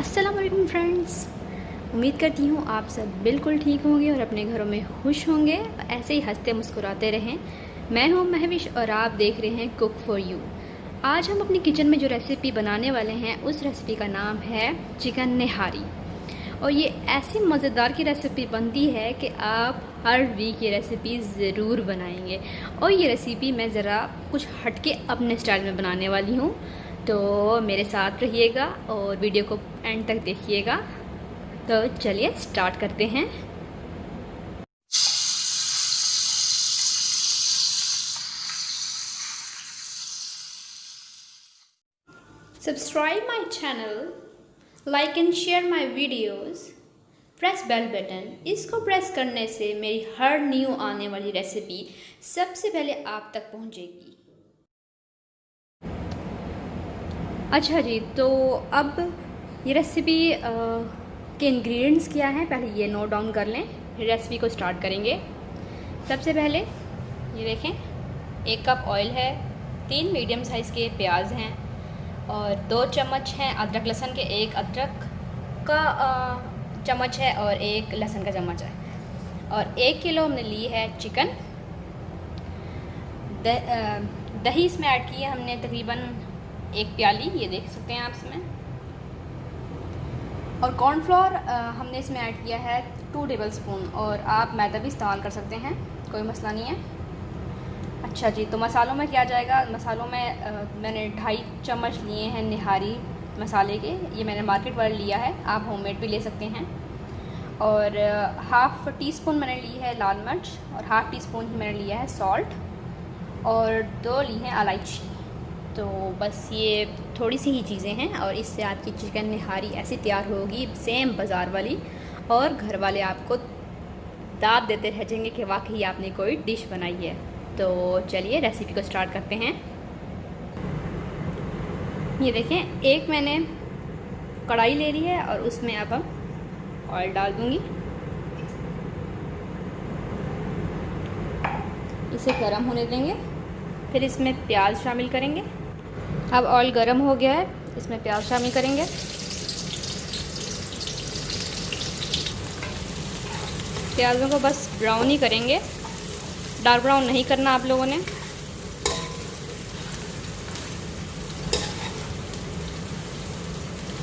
अस्सलाम वालेकुम फ्रेंड्स। उम्मीद करती हूँ आप सब बिल्कुल ठीक होंगे और अपने घरों में खुश होंगे, ऐसे ही हंसते मुस्कुराते रहें। मैं हूँ महविश और आप देख रहे हैं कुक फॉर यू। आज हम अपनी किचन में जो रेसिपी बनाने वाले हैं उस रेसिपी का नाम है चिकन निहारी। और ये ऐसी मज़ेदार की रेसिपी बनती है कि आप हर वीक ये रेसिपी ज़रूर बनाएंगे। और ये रेसिपी मैं ज़रा कुछ हटके अपने स्टाइल में बनाने वाली हूँ, तो मेरे साथ रहिएगा और वीडियो को एंड तक देखिएगा। तो चलिए स्टार्ट करते हैं। Subscribe my channel, like and share my videos, press bell button. इसको प्रेस करने से मेरी हर न्यू आने वाली रेसिपी सबसे पहले आप तक पहुंचेगी। अच्छा जी, तो अब ये रेसिपी के इंग्रेडिएंट्स क्या हैं पहले ये नोट डाउन कर लें, फिर रेसिपी को स्टार्ट करेंगे। सबसे पहले ये देखें, 1 कप ऑयल है, 3 मीडियम साइज़ के प्याज हैं और 2 चम्मच हैं अदरक लहसुन के, 1 अदरक का चम्मच है और 1 लहसुन का चम्मच है, और 1 किलो हमने ली है चिकन। दही इसमें ऐड की है हमने तकरीबन 1 प्याली, ये देख सकते हैं आप इसमें। और कॉर्नफ्लोर हमने इसमें ऐड किया है 2 टेबल स्पून, और आप मैदा भी इस्तेमाल कर सकते हैं, कोई मसला नहीं है। अच्छा जी, तो मसालों में क्या जाएगा? मसालों में मैंने 2.5 चम्मच लिए हैं निहारी मसाले के, ये मैंने मार्केट वाला लिया है, आप होममेड भी ले सकते हैं। और हाफ़ टी स्पून मैंने ली है लाल मिर्च, और हाफ़ टी स्पून ही मैंने लिया है सॉल्ट, और 2 ली हैं इलायची। तो बस ये थोड़ी सी ही चीज़ें हैं, और इससे आपकी चिकन निहारी ऐसी तैयार होगी सेम बाज़ार वाली, और घर वाले आपको दाद देते रह जाएंगे कि वाकई आपने कोई डिश बनाई है। तो चलिए रेसिपी को स्टार्ट करते हैं। ये देखें, एक मैंने कढ़ाई ले ली है और उसमें अब हम ऑयल डाल दूँगी। इसे गर्म होने देंगे, फिर इसमें प्याज शामिल करेंगे। अब ऑयल गर्म हो गया है, इसमें प्याज शामिल करेंगे। प्याज़ों को बस ब्राउन ही करेंगे, डार्क ब्राउन नहीं करना आप लोगों ने।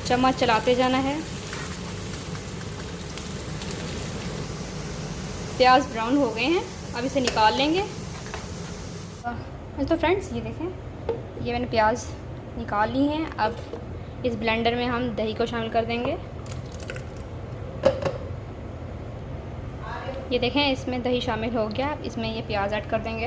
चम्मच चलाते जाना है। प्याज ब्राउन हो गए हैं, अब इसे निकाल लेंगे। तो फ्रेंड्स ये देखें, ये मैंने प्याज निकाल ली हैं। अब इस ब्लेंडर में हम दही को शामिल कर देंगे। ये देखें, इसमें दही शामिल हो गया। अब इसमें ये प्याज ऐड कर देंगे।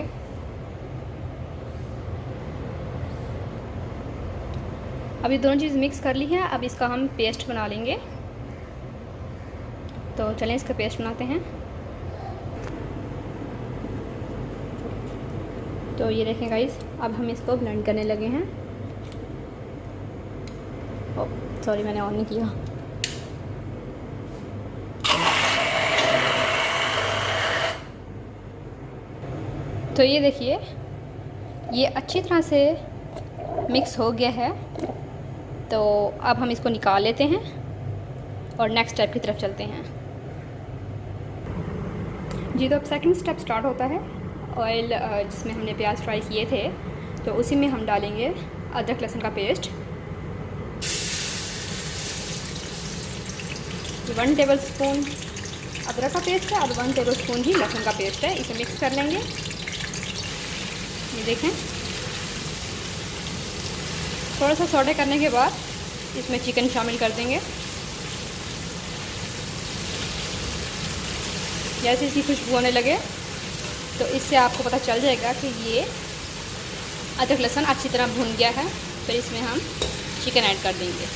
अब ये दोनों चीज़ मिक्स कर ली है, अब इसका हम पेस्ट बना लेंगे। तो चलें इसका पेस्ट बनाते हैं। तो ये देखें गाइस, अब हम इसको ब्लेंड करने लगे हैं। सॉरी, मैंने ऑन नहीं किया। तो ये देखिए, ये अच्छी तरह से मिक्स हो गया है। तो अब हम इसको निकाल लेते हैं और नेक्स्ट स्टेप की तरफ चलते हैं। जी, तो अब सेकंड स्टेप स्टार्ट होता है। ऑयल जिसमें हमने प्याज फ्राई किए थे, तो उसी में हम डालेंगे अदरक लहसुन का पेस्ट। 1 टेबल स्पून अदरक का पेस्ट है और 1 टेबल स्पून ही लहसुन का पेस्ट है। इसे मिक्स कर लेंगे। ये देखें, थोड़ा सा सौटे करने के बाद इसमें चिकन शामिल कर देंगे। जैसे इसकी खुशबू आने लगे तो इससे आपको पता चल जाएगा कि ये अदरक लहसुन अच्छी तरह भुन गया है। फिर इसमें हम चिकन ऐड कर देंगे।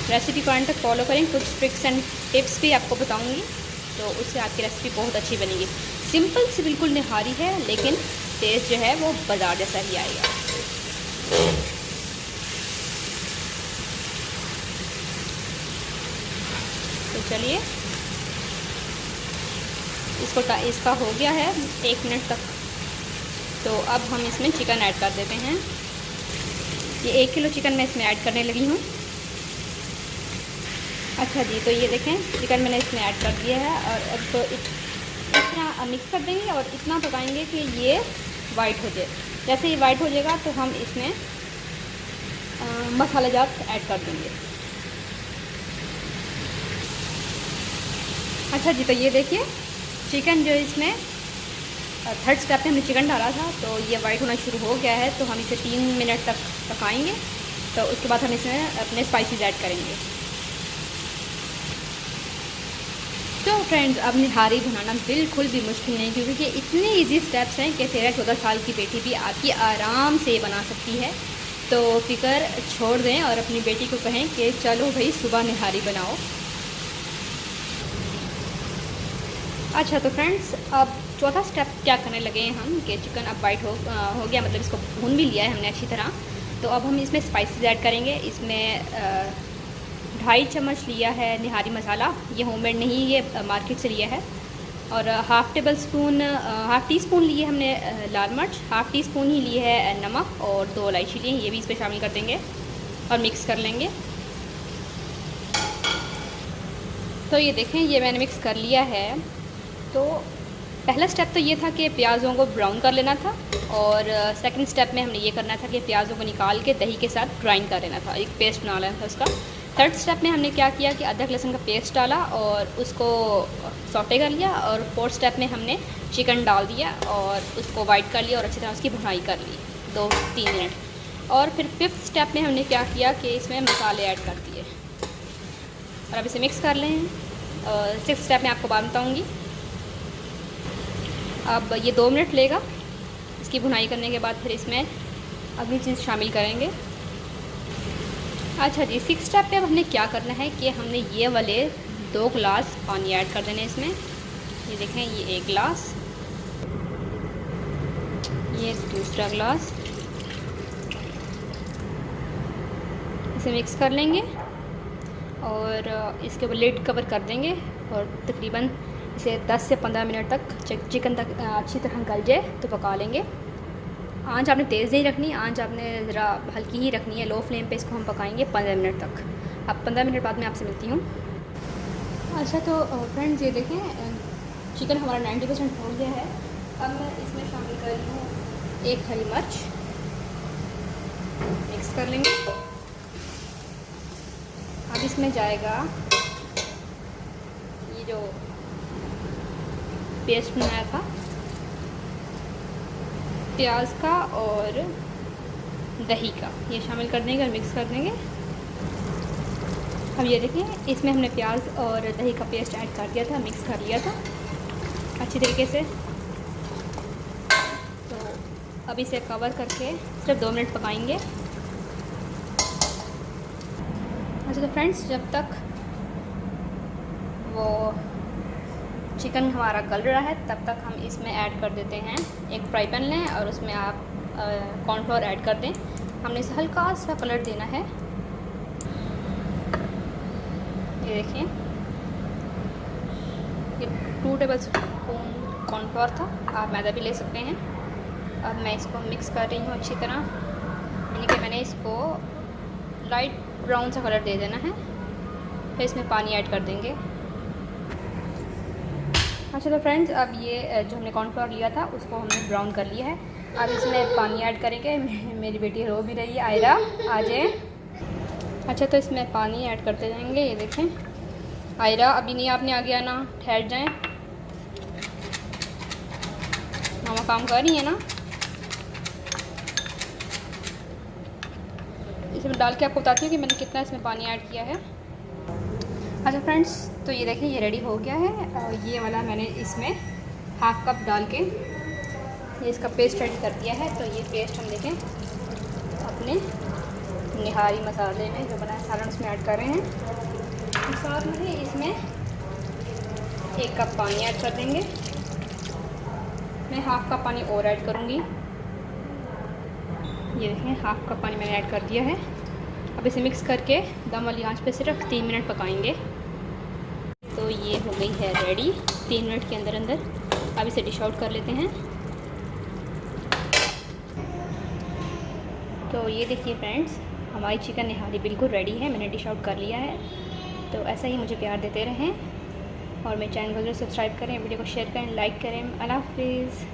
रेसिपी को एंड तक फॉलो करें, कुछ ट्रिक्स एंड टिप्स भी आपको बताऊंगी, तो उससे आपकी रेसिपी बहुत अच्छी बनेगी। सिंपल सी बिल्कुल निहारी है, लेकिन टेस्ट जो है वो बाज़ार जैसा ही आएगा। तो चलिए, इसका हो गया है 1 मिनट तक। तो अब हम इसमें चिकन ऐड कर देते हैं। ये 1 किलो चिकन मैं इसमें ऐड करने लगी हूँ। अच्छा जी, तो ये देखें चिकन मैंने इसमें ऐड कर दिया है और अब तो इतना मिक्स कर देंगे और इतना पकाएंगे कि ये वाइट हो जाए। जैसे ये वाइट हो जाएगा तो हम इसमें मसाले जात ऐड कर देंगे। अच्छा जी, तो ये देखिए चिकन जो इसमें थर्ड स्टेप पे हमने चिकन डाला था तो ये वाइट होना शुरू हो गया है। तो हम इसे 3 मिनट तक पकाएंगे। तो उसके बाद हम इसमें अपने स्पाइसेस ऐड करेंगे। तो फ्रेंड्स, अब निहारी बनाना बिल्कुल भी मुश्किल नहीं, क्योंकि ये इतने इजी स्टेप्स हैं कि 13-14 साल की बेटी भी आपकी आराम से बना सकती है। तो फिक्र छोड़ दें और अपनी बेटी को कहें कि चलो भाई सुबह निहारी बनाओ। अच्छा, तो फ्रेंड्स अब चौथा स्टेप क्या करने लगे हैं हम कि चिकन अब वाइट हो गया, मतलब इसको भून भी लिया है हमने अच्छी तरह। तो अब हम इसमें स्पाइसेस ऐड करेंगे। इसमें 2.5 चम्मच लिया है निहारी मसाला। ये होममेड नहीं, ये मार्केट से लिया है। और हाफ़ टी स्पून लिए हमने लाल मिर्च, हाफ़ टी स्पून ही लिए है नमक और 2 इलायची लिए, ये भी इसमें शामिल कर देंगे और मिक्स कर लेंगे। तो ये देखें, ये मैंने मिक्स कर लिया है। तो पहला स्टेप तो ये था कि प्याज़ों को ब्राउन कर लेना था और सेकंड स्टेप में हमने ये करना था कि प्याज़ों को निकाल के दही के साथ ग्राइंड कर लेना था, एक पेस्ट बना लेना था उसका। थर्ड स्टेप में हमने क्या किया कि अदरक लहसुन का पेस्ट डाला और उसको सौटे कर लिया। और फोर्थ स्टेप में हमने चिकन डाल दिया और उसको वाइट कर लिया और अच्छी तरह उसकी भुनाई कर ली 2-3 मिनट। और फिर फिफ्थ स्टेप में हमने क्या किया कि इसमें मसाले ऐड कर दिए और अब इसे मिक्स कर लें। और सिक्स्थ स्टेप में आपको बात बताऊँगी। अब ये 2 मिनट लेगा। इसकी भुनाई करने के बाद फिर इसमें अगली चीज़ शामिल करेंगे। अच्छा जी, सिक्स स्टेप पे अब हमने क्या करना है कि हमने ये वाले 2 गिलास पानी ऐड कर देने इसमें। ये देखें, ये 1 गिलास, ये दूसरा गिलास। इसे मिक्स कर लेंगे और इसके ऊपर लिड कवर कर देंगे और तकरीबन इसे 10 से 15 मिनट तक चिकन तक अच्छी तरह गल जाए तो पका लेंगे। आंच आपने तेज़ नहीं रखनी, आंच आपने ज़रा हल्की ही रखनी है। लो फ्लेम पे इसको हम पकाएंगे 15 मिनट तक। अब 15 मिनट बाद मैं आपसे मिलती हूँ। अच्छा, तो फ्रेंड्स ये देखें चिकन हमारा 90% हो गया है। अब मैं इसमें शामिल कर रही हूँ 1 हरी मिर्च, मिक्स कर लेंगे। अब इसमें जाएगा ये जो पेस्ट बनाया था प्याज का और दही का, ये शामिल कर देंगे और मिक्स कर देंगे। अब ये देखिए, इसमें हमने प्याज और दही का पेस्ट ऐड कर दिया था, मिक्स कर लिया था अच्छी तरीके से। तो अब इसे कवर करके सिर्फ 2 मिनट पकाएंगे। अच्छा, तो फ्रेंड्स जब तक वो चिकन हमारा गल रहा है तब तक हम इसमें ऐड कर देते हैं एक फ्राई पैन लें और उसमें आप कॉर्नफ्लोर ऐड कर दें। हमने इसे हल्का सा कलर देना है। ये देखिए, ये 2 टेबल स्पून कॉर्नफ्लोर था, आप मैदा भी ले सकते हैं। अब मैं इसको मिक्स कर रही हूँ अच्छी तरह, यानी कि मैंने इसको लाइट ब्राउन सा कलर दे देना है। फिर इसमें पानी ऐड कर देंगे। अच्छा, तो फ्रेंड्स अब ये जो हमने कॉर्नफ्लोर लिया था उसको हमने ब्राउन कर लिया है। अब इसमें पानी ऐड करेंगे। मेरी बेटी रो भी रही है, आयरा आ जाए। अच्छा, तो इसमें पानी ऐड करते जाएंगे। ये देखें आयरा, अभी नहीं आपने आगे आना, ठहर जाएं। मामा काम कर रही है ना। इसमें डाल के आपको बताती हूँ कि मैंने कितना इसमें पानी ऐड किया है। अच्छा फ्रेंड्स, तो ये देखें ये रेडी हो गया है। और ये वाला मैंने इसमें हाफ़ कप डाल के ये इसका पेस्ट रेडी कर दिया है। तो ये पेस्ट हम देखें अपने निहारी मसाले में जो बनाया सालन उसमें ऐड कर रहे हैं। साथ में ही इसमें 1 कप पानी ऐड कर देंगे। मैं हाफ़ कप पानी और ऐड करूँगी। ये देखें हाफ़ कप पानी मैंने ऐड कर दिया है। अब इसे मिक्स करके दम वाली आंच पे सिर्फ 3 मिनट पकाएंगे। तो ये हो गई है रेडी 3 मिनट के अंदर अंदर। अब इसे डिश आउट कर लेते हैं। तो ये देखिए फ्रेंड्स, हमारी चिकन निहारी बिल्कुल रेडी है, मैंने डिश आउट कर लिया है। तो ऐसा ही मुझे प्यार देते रहें और मेरे चैनल को जरूर सब्सक्राइब करें, वीडियो को शेयर करें, लाइक करें। अल्लाह हाफिज़।